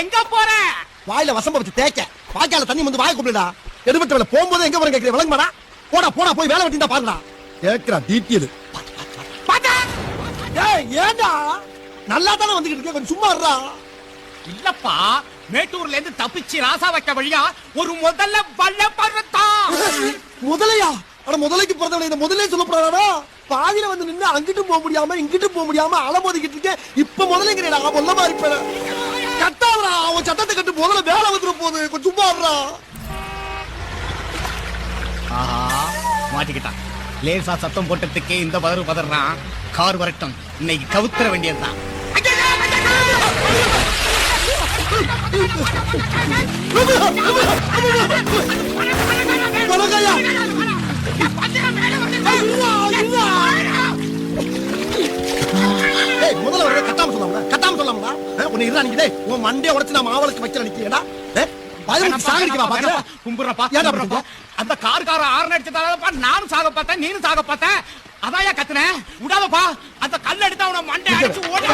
எங்க போற? வாயில வசம்ப வச்சு தேய்க்க, வாய்க்கால தண்ணி வந்து வாயை கூப்பிடுடா. எடுபட்ட வேலை போகும்போது எங்க போறேன் கேட்கிறேன், விளங்குமாடா? போடா போடா போய் வேலை வெட்டிண்டா பாருடா. கேட்கிறா டீட்டெயில். ஏய் ஏண்டா நல்லா தானே வந்துகிட்டு இருக்க, கொஞ்சம் சும்மா இருடா. இல்லப்பா, மேட்டூர்ல இருந்து தப்பிச்சு ராசா வைக்க வழியா ஒரு முதல்ல வல்ல பருத்தா. முதலையா? அட முதலைக்கு பிறந்தவளை இந்த முதலே சொல்லப்படாதா? பாதியில வந்து நின்னு அங்கிட்டும் போக முடியாம இங்கிட்டும் போக முடியாம அலமோதிக்கிட்டு இருக்கேன். இப்ப முதலைங்கிறேடா, முதல்ல மாதிரி இருப்பேன். கட்டாதடா, அவன் சட்டத்தை கட்டு முதல்ல வேலை வந்துடும் போகுது, கொஞ்சம் சும்மா இருடா. ஆஹா, மாட்டிக்கிட்டான். லேசா சத்தம் போட்டதுக்கே இந்த பதறான். கார் வரட்டும், இன்னைக்கு கவுத்துற வேண்டியதுதான். வணக்கம்யா. ஏய் முதல்ல வர கட்டாம சொல்லாமடா. உன்னை இருடா நிக்குதே. உன் மண்டைய உடைச்சு நான் மாவளுக்கு வைக்கிற நிக்கிறேடா. சாகடிக்கவா பாக்குறா? கும்புறப்பா. ஏடா அந்த கார்கார ஆர்ன் அடிச்சதாலப்பா நானும் சாக பார்த்தேன், நீனும் சாக பார்த்தேன். அதாயா கத்துனேன். விடாதப்பா, அந்த கல் எடுத்து அவன மண்டை அடிச்சு ஓடி.